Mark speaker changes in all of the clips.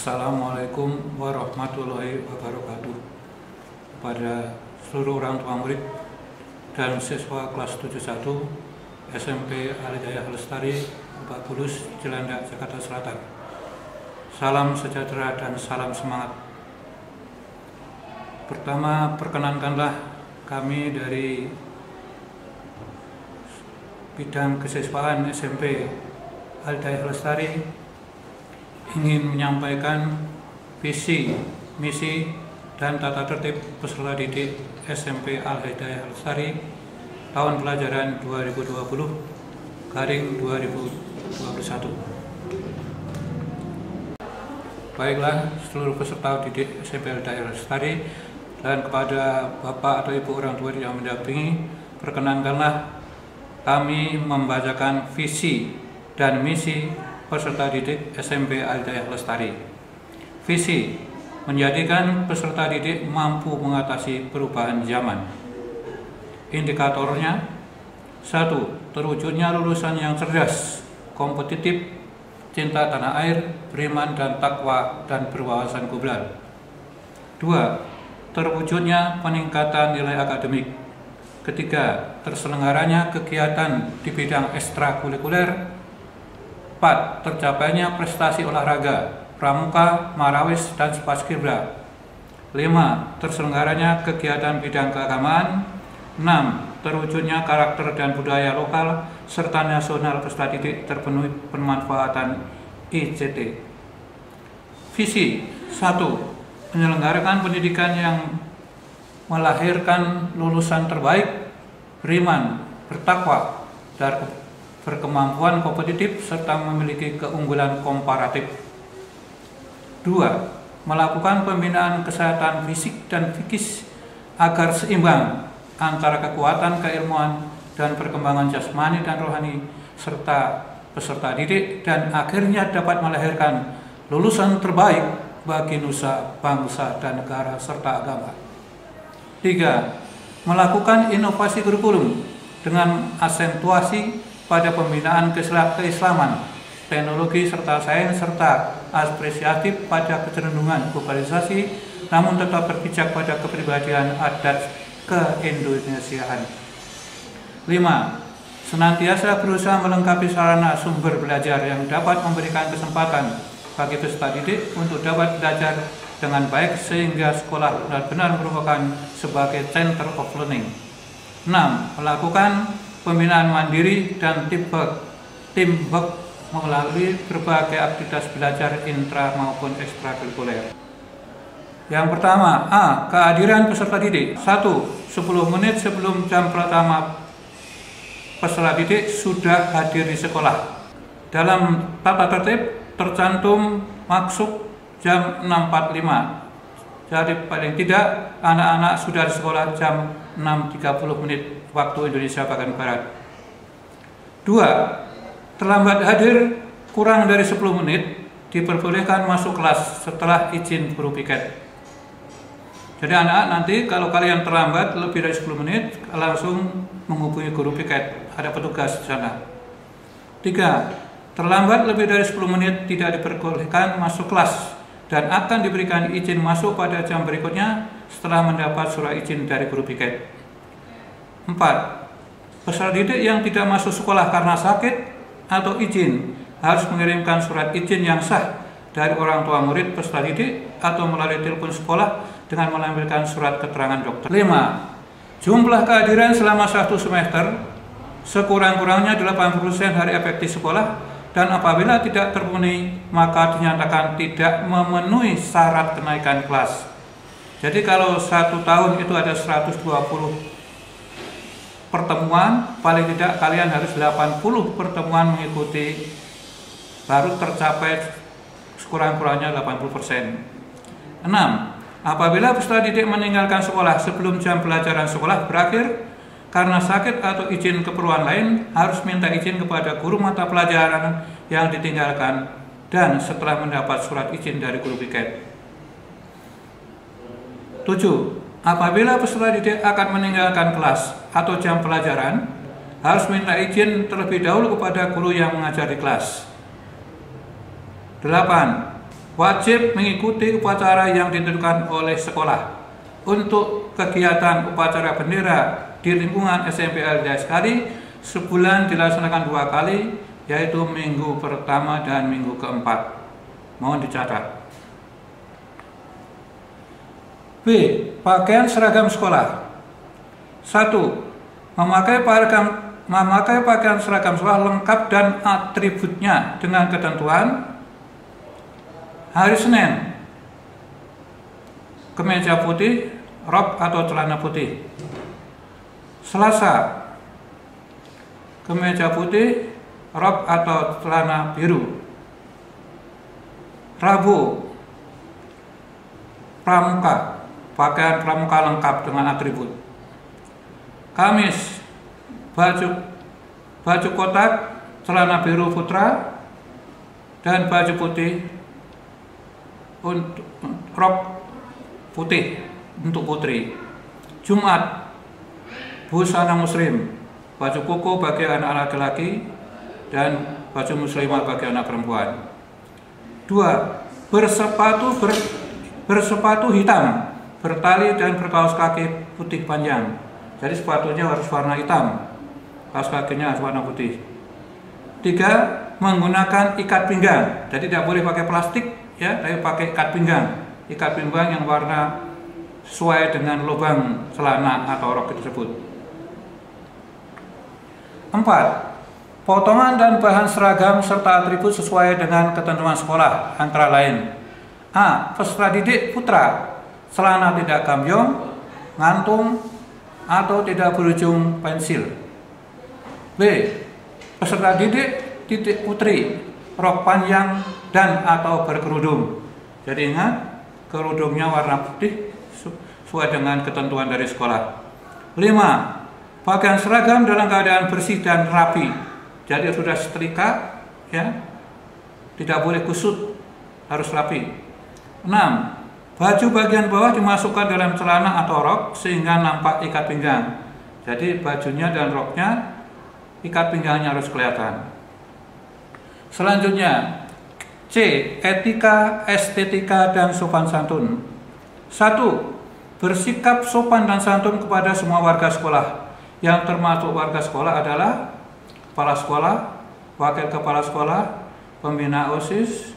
Speaker 1: Assalamualaikum warahmatullahi wabarakatuh. Kepada seluruh orang tua murid dan siswa kelas 71 SMP Al-Hidayah Lestari, Lebak Bulus, Cilandak, Jakarta Selatan. Salam sejahtera dan salam semangat. Pertama, perkenankanlah kami dari bidang kesiswaan SMP Al-Hidayah Lestari ingin menyampaikan visi, misi, dan tata tertib peserta didik SMP Al-Hidayah Lestari tahun pelajaran 2020/2021. Baiklah, seluruh peserta didik SMP Al-Hidayah Lestari dan kepada Bapak atau Ibu orang tua yang mendampingi, perkenankanlah kami membacakan visi dan misi peserta didik SMP Al-Hidayah Lestari. Visi: menjadikan peserta didik mampu mengatasi perubahan zaman. Indikatornya: 1. Terwujudnya lulusan yang cerdas, kompetitif, cinta tanah air, beriman dan takwa, dan berwawasan global. 2. Terwujudnya peningkatan nilai akademik. 3. Terselenggaranya kegiatan di bidang ekstrakurikuler. 4. Tercapainya prestasi olahraga, pramuka, marawis, dan paskibra. 5. Terselenggaranya kegiatan bidang keagamaan. 6. Terwujudnya karakter dan budaya lokal serta nasional peserta didik terpenuhi pemanfaatan ICT. Visi: 1. Menyelenggarakan pendidikan yang melahirkan lulusan terbaik, beriman, bertakwa, dan berkemampuan kompetitif serta memiliki keunggulan komparatif. 2. Melakukan pembinaan kesehatan fisik dan psikis agar seimbang antara kekuatan keilmuan dan perkembangan jasmani dan rohani serta peserta didik, dan akhirnya dapat melahirkan lulusan terbaik bagi nusa, bangsa, dan negara serta agama. 3. Melakukan inovasi kurikulum dengan aksentuasi pada pembinaan keislaman, teknologi serta sains, serta apresiatif pada kecenderungan globalisasi, namun tetap berpijak pada kepribadian adat keindonesiaan. 5. Senantiasa berusaha melengkapi sarana sumber belajar yang dapat memberikan kesempatan bagi peserta didik untuk dapat belajar dengan baik sehingga sekolah benar-benar merupakan sebagai center of learning. 6. Melakukan pembinaan mandiri dan teamwork melalui berbagai aktivitas belajar intra maupun ekstrakurikuler. Yang pertama, A. Kehadiran peserta didik. 1. 10 menit sebelum jam pertama peserta didik sudah hadir di sekolah. Dalam tata tertib tercantum masuk jam 6.45. Jadi paling tidak anak-anak sudah di sekolah jam 6.30 waktu Indonesia bagian Barat. 2. Terlambat hadir kurang dari 10 menit diperbolehkan masuk kelas setelah izin guru piket. Jadi anak-anak nanti kalau kalian terlambat lebih dari 10 menit langsung menghubungi guru piket, ada petugas di sana. 3. Terlambat lebih dari 10 menit tidak diperbolehkan masuk kelas dan akan diberikan izin masuk pada jam berikutnya setelah mendapat surat izin dari guru piket. 4. Peserta didik yang tidak masuk sekolah karena sakit atau izin harus mengirimkan surat izin yang sah dari orang tua murid peserta didik atau melalui telepon sekolah dengan melampirkan surat keterangan dokter. 5. Jumlah kehadiran selama 1 semester sekurang-kurangnya 80% hari efektif sekolah, dan apabila tidak terpenuhi maka dinyatakan tidak memenuhi syarat kenaikan kelas. Jadi kalau 1 tahun itu ada 120 pertemuan, paling tidak kalian harus 80 pertemuan mengikuti baru tercapai sekurang-kurangnya 80%. 6. Apabila peserta didik meninggalkan sekolah sebelum jam pelajaran sekolah berakhir karena sakit atau izin keperluan lain, harus minta izin kepada guru mata pelajaran yang ditinggalkan dan setelah mendapat surat izin dari guru piket. 7. Apabila peserta didik akan meninggalkan kelas atau jam pelajaran, harus minta izin terlebih dahulu kepada guru yang mengajar di kelas. 8. wajib mengikuti upacara yang ditentukan oleh sekolah. Untuk kegiatan upacara bendera di lingkungan SMP LDA sekali, sebulan dilaksanakan 2 kali, yaitu minggu pertama dan minggu keempat. Mohon dicatat. B. Pakaian seragam sekolah. 1. Memakai pakaian seragam sekolah lengkap dan atributnya dengan ketentuan: hari Senin, kemeja putih, rok atau celana putih. Selasa, kemeja putih, rok atau celana biru. Rabu, pramuka, pakaian pramuka lengkap dengan atribut. Kamis, baju kotak, celana biru putra, dan baju putih untuk rok putih untuk putri. Jumat, busana muslim, baju koko bagi anak laki-laki dan baju muslimah bagi anak perempuan. 2. Bersepatu hitam, bertali dan berkaos kaki putih panjang. Jadi sepatunya harus warna hitam, kaos kakinya harus warna putih. 3. Menggunakan ikat pinggang. Jadi tidak boleh pakai plastik ya, tapi pakai ikat pinggang. Ikat pinggang yang warna sesuai dengan lubang celana atau rok tersebut. 4. Potongan dan bahan seragam serta atribut sesuai dengan ketentuan sekolah, antara lain: A. Peserta didik putra, celana tidak gambyong, ngantung, atau tidak berujung pensil. B. Peserta didik putri, rok panjang dan atau berkerudung. Jadi ingat, kerudungnya warna putih sesuai dengan ketentuan dari sekolah. 5. Pakaian seragam dalam keadaan bersih dan rapi. Jadi sudah setrika, ya, tidak boleh kusut, harus rapi. 6. Baju bagian bawah dimasukkan dalam celana atau rok sehingga nampak ikat pinggang. Jadi bajunya dan roknya, ikat pinggangnya harus kelihatan. Selanjutnya, C. Etika, estetika, dan sopan santun. 1. Bersikap sopan dan santun kepada semua warga sekolah. Yang termasuk warga sekolah adalah kepala sekolah, wakil kepala sekolah, pembina OSIS,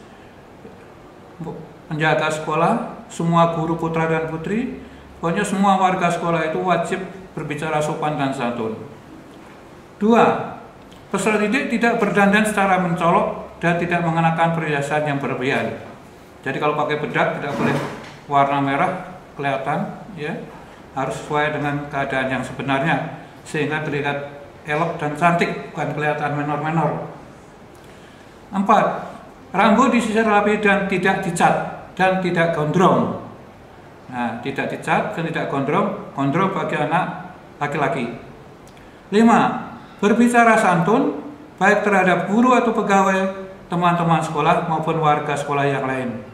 Speaker 1: penjaga sekolah, semua guru putra dan putri. Pokoknya semua warga sekolah itu wajib berbicara sopan dan santun. 2. Peserta didik tidak berdandan secara mencolok dan tidak mengenakan perhiasan yang berlebihan. Jadi kalau pakai bedak tidak boleh warna merah kelihatan, ya, harus sesuai dengan keadaan yang sebenarnya sehingga terlihat elok dan cantik, bukan kelihatan menor-menor. 4. Rambut disisir rapi dan tidak dicat dan tidak gondrong. Nah, tidak dicat dan tidak gondrong bagi anak laki-laki. 5. Berbicara santun baik terhadap guru atau pegawai, teman-teman sekolah maupun warga sekolah yang lain.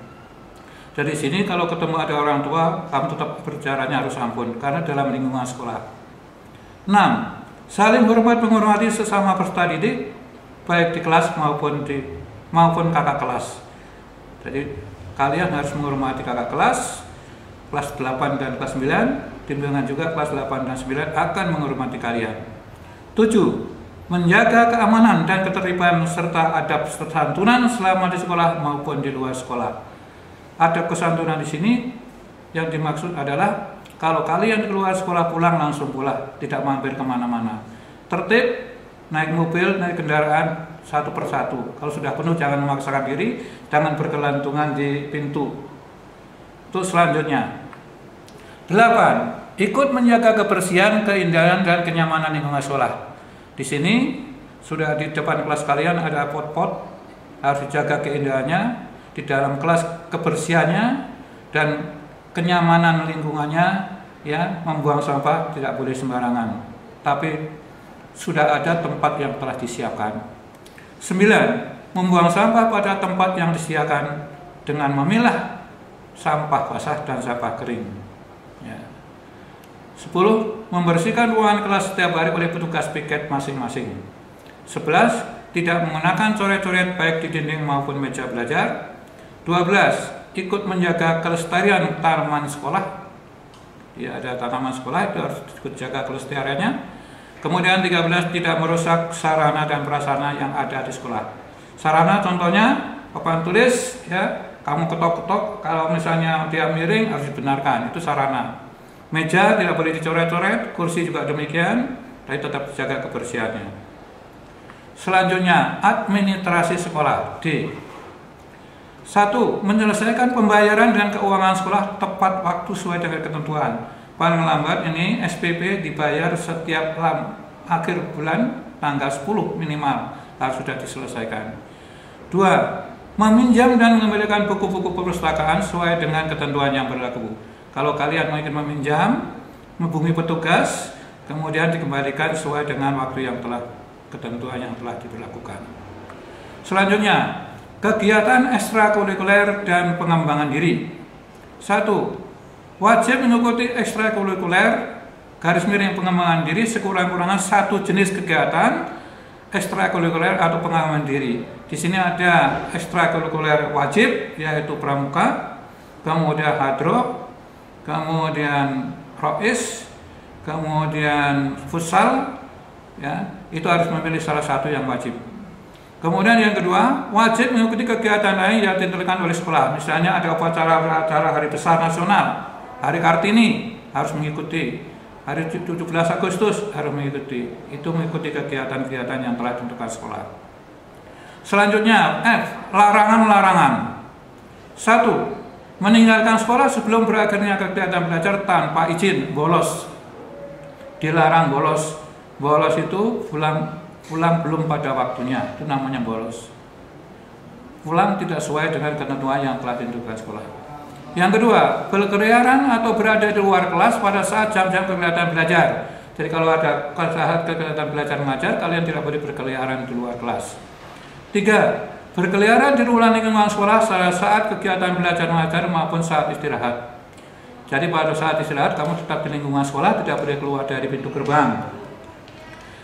Speaker 1: Jadi sini kalau ketemu ada orang tua, kamu tetap berbicaranya harus santun karena dalam lingkungan sekolah. 6. Saling hormat menghormati sesama peserta didik baik di kelas maupun kakak kelas. Jadi kalian harus menghormati kakak kelas 8 dan kelas 9, timbangan juga kelas 8 dan 9 akan menghormati kalian. 7. Menjaga keamanan dan ketertiban serta adab kesantunan selama di sekolah maupun di luar sekolah. Adab kesantunan di sini yang dimaksud adalah kalau kalian keluar sekolah pulang langsung pulang, tidak mampir kemana-mana. Tertib, naik mobil, naik kendaraan satu persatu. Kalau sudah penuh jangan memaksakan diri, jangan berkelantungan di pintu. Itu selanjutnya. 8. Ikut menjaga kebersihan, keindahan, dan kenyamanan lingkungan sekolah. Di sini sudah di depan kelas kalian ada pot-pot, harus dijaga keindahannya, di dalam kelas kebersihannya dan kenyamanan lingkungannya, ya, membuang sampah tidak boleh sembarangan, tapi sudah ada tempat yang telah disiapkan. 9. Membuang sampah pada tempat yang disediakan dengan memilah sampah basah dan sampah kering, ya. 10. Membersihkan ruangan kelas setiap hari oleh petugas piket masing-masing. 11. Tidak menggunakan coret-coret baik di dinding maupun meja belajar. 12. Ikut menjaga kelestarian tanaman sekolah. Ya, ada tanaman sekolah itu harus ikut jaga kelestariannya. Kemudian 13. Tidak merusak sarana dan prasarana yang ada di sekolah. Sarana contohnya papan tulis, ya, kamu ketok-ketok, kalau misalnya dia miring harus dibenarkan, itu sarana. Meja tidak boleh dicoret-coret, kursi juga demikian, tapi tetap jaga kebersihannya. Selanjutnya, administrasi sekolah. D. 1. Menyelesaikan pembayaran dan keuangan sekolah tepat waktu sesuai dengan ketentuan. Paling lambat ini SPP dibayar setiap akhir bulan tanggal 10 minimal harus sudah diselesaikan. 2. Meminjam dan mengembalikan buku-buku perpustakaan sesuai dengan ketentuan yang berlaku. Kalau kalian ingin meminjam, menghubungi petugas, kemudian dikembalikan sesuai dengan waktu yang ketentuan yang telah diberlakukan. Selanjutnya, kegiatan ekstrakurikuler dan pengembangan diri. 1. Wajib mengikuti ekstrakurikuler _pengembangan diri sekurang-kurangnya 1 jenis kegiatan ekstrakurikuler atau pengembangan diri. Di sini ada ekstrakurikuler wajib, yaitu pramuka, kemudian hadro, kemudian rois, kemudian futsal, ya, itu harus memilih salah satu yang wajib. Kemudian yang kedua, wajib mengikuti kegiatan lain yang ditentukan oleh sekolah. Misalnya ada upacara hari besar nasional, hari Kartini harus mengikuti, hari 17 Agustus harus mengikuti. Itu mengikuti kegiatan-kegiatan yang telah ditentukan sekolah. Selanjutnya, F. Larangan-larangan. 1. Meninggalkan sekolah sebelum berakhirnya kegiatan belajar tanpa izin, bolos. Dilarang bolos. Bolos itu pulang belum pada waktunya, itu namanya bolos. Pulang tidak sesuai dengan ketentuan yang telah ditentukan sekolah. Yang kedua, berkeliaran atau berada di luar kelas pada saat jam-jam kegiatan belajar. Jadi kalau ada saat kegiatan belajar mengajar, kalian tidak boleh berkeliaran di luar kelas. 3. Berkeliaran di luar lingkungan sekolah saat kegiatan belajar mengajar maupun saat istirahat. Jadi pada saat istirahat kamu tetap di lingkungan sekolah, tidak boleh keluar dari pintu gerbang.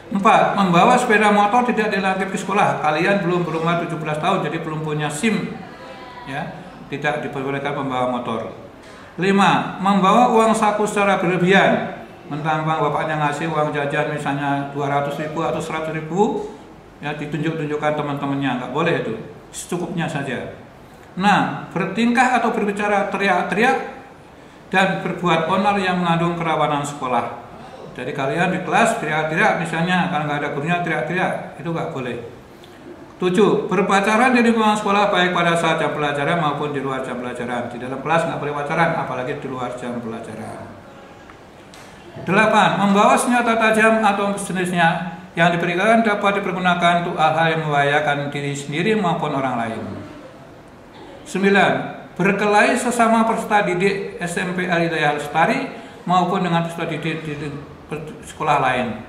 Speaker 1: 4. Membawa sepeda motor tidak dilarang ke sekolah. Kalian belum berumur 17 tahun, jadi belum punya SIM, ya, tidak diperbolehkan membawa motor. 5. Membawa uang saku secara berlebihan. Mentambang bapaknya ngasih uang jajan misalnya 200.000 atau 100.000, ya, ditunjuk-tunjukkan teman-temannya, nggak boleh itu, secukupnya saja. 6. Bertingkah atau berbicara teriak-teriak dan berbuat onar yang mengandung kerawanan sekolah. Jadi kalian di kelas teriak-teriak, misalnya kalau nggak ada gurunya teriak-teriak, itu nggak boleh. 7. Berpacaran di lingkungan sekolah baik pada saat jam pelajaran maupun di luar jam pelajaran. Di dalam kelas nggak boleh pacaran, apalagi di luar jam pelajaran. 8. Membawa senjata tajam atau sejenisnya yang diberikan dapat dipergunakan untuk hal-hal yang membahayakan diri sendiri maupun orang lain. 9. Berkelahi sesama peserta didik SMP Al-Hidayah Lestari maupun dengan peserta didik di sekolah lain.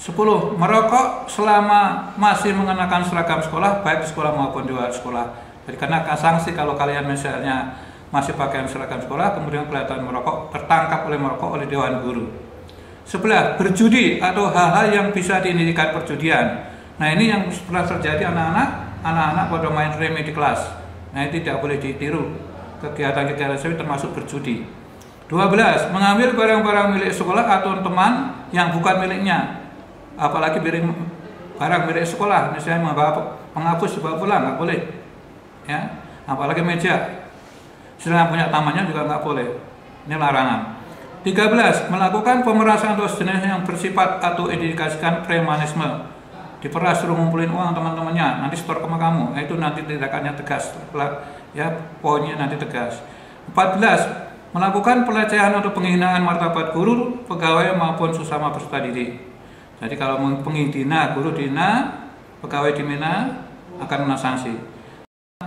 Speaker 1: 10. Merokok selama masih mengenakan seragam sekolah baik di sekolah maupun di luar sekolah. Jadi karena sanksi kalau kalian misalnya masih pakai seragam sekolah kemudian kelihatan merokok, tertangkap oleh merokok oleh Dewan Guru. 11. Berjudi atau hal-hal yang bisa diindikasikan perjudian. Nah ini yang pernah terjadi anak-anak pada main remi di kelas. Nah itu tidak boleh ditiru. Kegiatan-kegiatan seperti termasuk berjudi. 12. Mengambil barang-barang milik sekolah atau teman yang bukan miliknya. Apalagi barang milik sekolah, misalnya membawa penghapus dibawa pulang, nggak boleh. Ya, apalagi meja. Sedangkan punya tamannya juga nggak boleh. Ini larangan. 13. Melakukan pemerasan atau sejenis yang bersifat atau indikasikan premanisme. Diperas, suruh ngumpulin uang teman-temannya, nanti setor ke kamu. Nah, itu nanti tindakannya tegas. Ya, poinnya nanti tegas. 14. Melakukan pelecehan atau penghinaan martabat guru, pegawai maupun sesama peserta didik. Jadi kalau penghina guru dihina, pegawai dihina akan kena sanksi.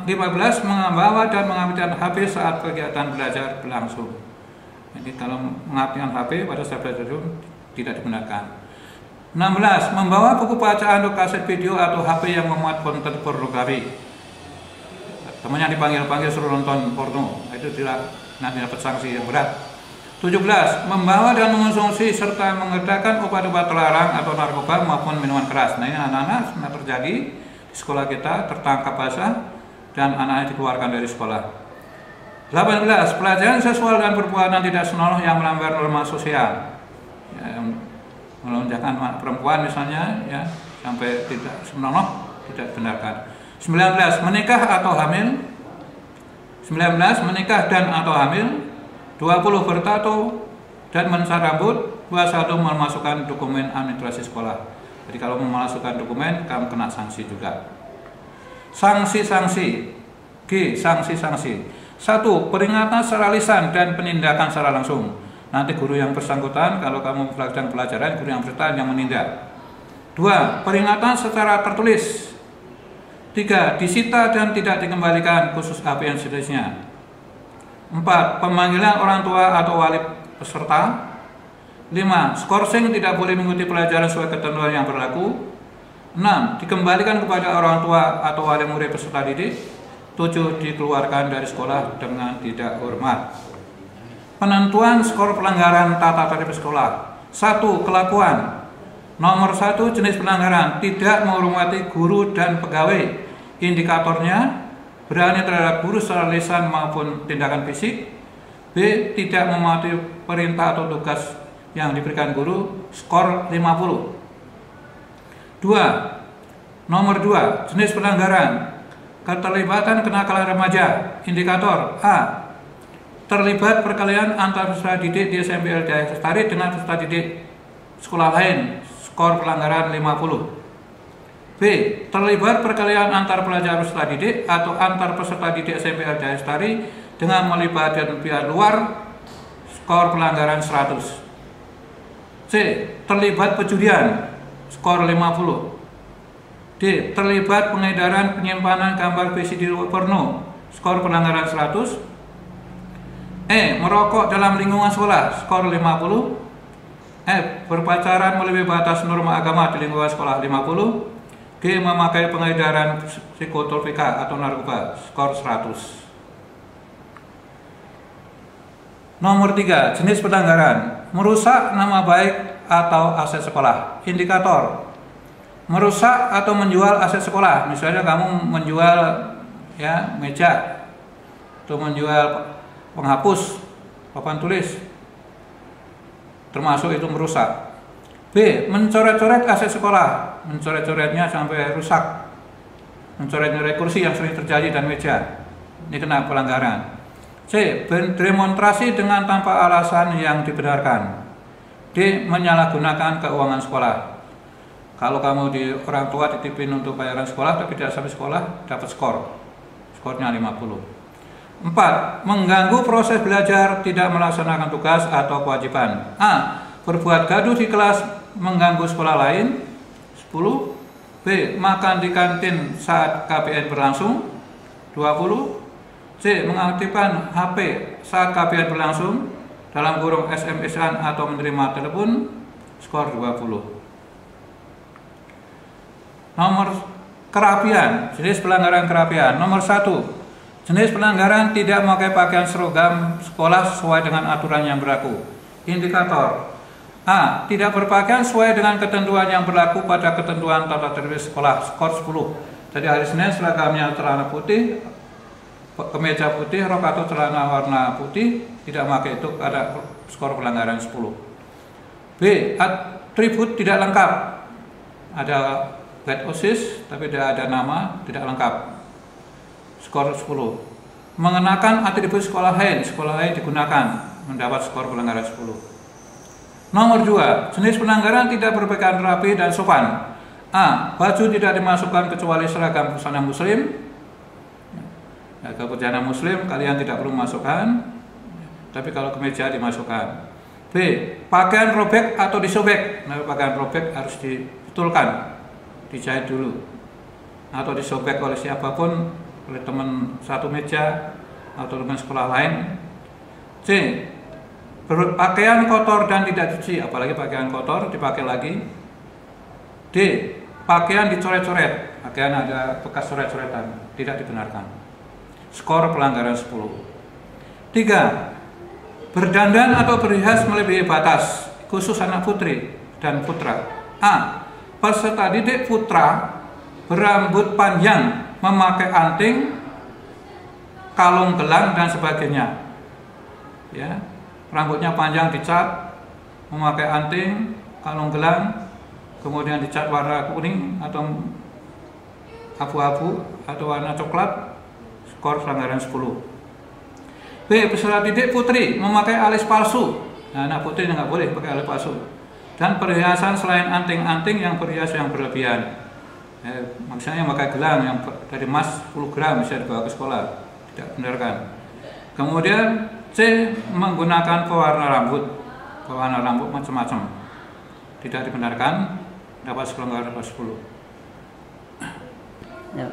Speaker 1: 15. Membawa dan mengambilkan HP saat kegiatan belajar berlangsung. Jadi kalau mengambilkan HP pada saat belajar itu tidak digunakan. 16. Membawa buku bacaan atau kaset video atau HP yang memuat konten pornografi. Temannya dipanggil-panggil suruh nonton porno, itu nanti dapat sanksi yang berat. 17. Membawa dan mengonsumsi serta mengedarkan obat-obat terlarang atau narkoba maupun minuman keras. Nah ini anak-anak pernah terjadi di sekolah kita, tertangkap basah, dan anaknya dikeluarkan dari sekolah. 18. Pelecehan seksual dan perbuatan tidak senonoh yang melanggar norma sosial, ya, yang melonjakkan anak perempuan misalnya, ya, sampai tidak senonoh, tidak benarkan. 19. Menikah atau hamil. 19. Menikah dan atau hamil. 20. Bertato dan mencar rambut. 21. Memasukkan dokumen administrasi sekolah. Jadi kalau memasukkan dokumen, kamu kena sanksi juga. Sanksi-sanksi. G. Sanksi-sanksi. 1. Peringatan secara lisan dan penindakan secara langsung. Nanti guru yang bersangkutan, kalau kamu melakukan pelajaran, guru yang bersangkutan yang menindak. 2. Peringatan secara tertulis. 3. Disita dan tidak dikembalikan khusus HP dan sejenisnya. 4. Pemanggilan orang tua atau wali peserta. 5. Skorsing tidak boleh mengikuti pelajaran sesuai ketentuan yang berlaku. 6. Dikembalikan kepada orang tua atau wali murid peserta didik. 7. Dikeluarkan dari sekolah dengan tidak hormat. Penentuan skor pelanggaran tata tertib sekolah. 1. Kelakuan. Nomor 1, jenis pelanggaran tidak menghormati guru dan pegawai. Indikatornya berani terhadap guru secara lisan maupun tindakan fisik. B. Tidak mematuhi perintah atau tugas yang diberikan guru. Skor 50. 2. Nomor 2, jenis pelanggaran keterlibatan kenakalan remaja. Indikator A. Terlibat perkelahian antar peserta didik di SMP LDA Lestari dengan peserta didik sekolah lain. Skor pelanggaran 50. B. Terlibat perkelahian antar pelajar peserta didik atau antar peserta didik SMP LDA Lestari dengan melibatkan pihak luar. Skor pelanggaran 100. C. Terlibat perjudian. Skor 50. D. Terlibat pengedaran penyimpanan gambar VCD porno. Skor pelanggaran 100. E. Merokok dalam lingkungan sekolah. Skor 50. F. Berpacaran melebihi batas norma agama di lingkungan sekolah. 50. G. Memakai pengedaran psikotropika atau narkoba. Skor 100. Nomor 3, jenis pelanggaran merusak nama baik atau aset sekolah. Indikator merusak atau menjual aset sekolah. Misalnya kamu menjual, ya, meja atau menjual penghapus papan tulis, termasuk itu merusak. B. Mencoret-coret aset sekolah. Mencoret-coretnya sampai rusak. Mencoret-coret kursi yang sering terjadi dan meja. Ini kena pelanggaran. C. Berdemonstrasi dengan tanpa alasan yang dibenarkan. D. Menyalahgunakan keuangan sekolah. Kalau kamu di orang tua dititipin untuk bayaran sekolah tapi tidak sampai sekolah, dapat skor. Skornya 50. 4. Mengganggu proses belajar, tidak melaksanakan tugas atau kewajiban. A. Berbuat gaduh di kelas, mengganggu sekolah lain. 10. B. Makan di kantin saat KBN berlangsung. 20. C. Mengaktifkan HP saat KBN berlangsung, dalam kurung SMS-an atau menerima telepon. Skor 20. Nomor kerapian, jenis pelanggaran kerapian. Nomor 1, jenis pelanggaran tidak memakai pakaian seragam sekolah sesuai dengan aturan yang berlaku. Indikator A. Tidak berpakaian sesuai dengan ketentuan yang berlaku pada ketentuan tata tertib sekolah. Skor 10. Jadi hari Senin seragamnya celana putih, kemeja putih, rok atau celana warna putih, tidak memakai itu, ada skor pelanggaran 10. B. Atribut tidak lengkap. Ada bed OSIS tapi tidak ada nama, tidak lengkap. Skor 10. Mengenakan atribut sekolah lain digunakan, mendapat skor pelanggaran 10. Nomor 2, jenis pelanggaran tidak berpakaian rapi dan sopan. A. Baju tidak dimasukkan kecuali seragam busana muslim. Ya, ke busana muslim kalian tidak perlu masukkan, tapi kalau kemeja dimasukkan. B. Pakaian robek atau disobek. Nah, pakaian robek harus dibetulkan, dijahit dulu atau disobek oleh siapapun, oleh teman satu meja atau teman sekolah lain. C. Berpakaian kotor dan tidak dicuci, apalagi pakaian kotor dipakai lagi. D. Pakaian dicoret-coret, pakaian ada bekas coret-coretan, tidak dibenarkan. Skor pelanggaran 10. 3. Berdandan atau berhias melebihi batas, khusus anak putri dan putra. A. Peserta didik putra berambut panjang, memakai anting kalung gelang dan sebagainya. Ya, rambutnya panjang dicat, memakai anting, kalung gelang, kemudian dicat warna kuning atau abu-abu atau warna coklat, skor pelanggaran 10. B. Peserta didik putri memakai alis palsu. Nah, anak putri nggak boleh pakai alis palsu. Dan perhiasan selain anting-anting yang berhias yang berlebihan. Maksudnya memakai gelang yang dari emas 10 gram bisa dibawa ke sekolah, tidak benar kan. Kemudian C. Menggunakan pewarna rambut macam-macam, tidak dibenarkan, dapat pelanggaran 10.
Speaker 2: Ya.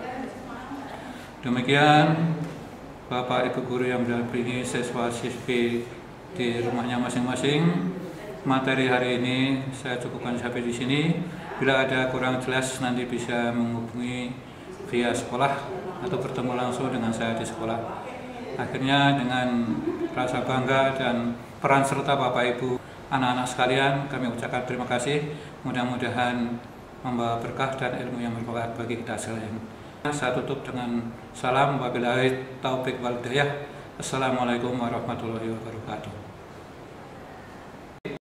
Speaker 1: Demikian Bapak Ibu guru yang mendampingi siswa-siswi di rumahnya masing-masing. Materi hari ini saya cukupkan sampai di sini. Bila ada kurang jelas nanti bisa menghubungi via sekolah atau bertemu langsung dengan saya di sekolah. Akhirnya dengan rasa bangga dan peran serta Bapak Ibu anak-anak sekalian, kami ucapkan terima kasih. Mudah-mudahan membawa berkah dan ilmu yang bermanfaat bagi kita sekalian. Saya tutup dengan salam wabillahi taufik wal hidayah. Assalamualaikum warahmatullahi wabarakatuh.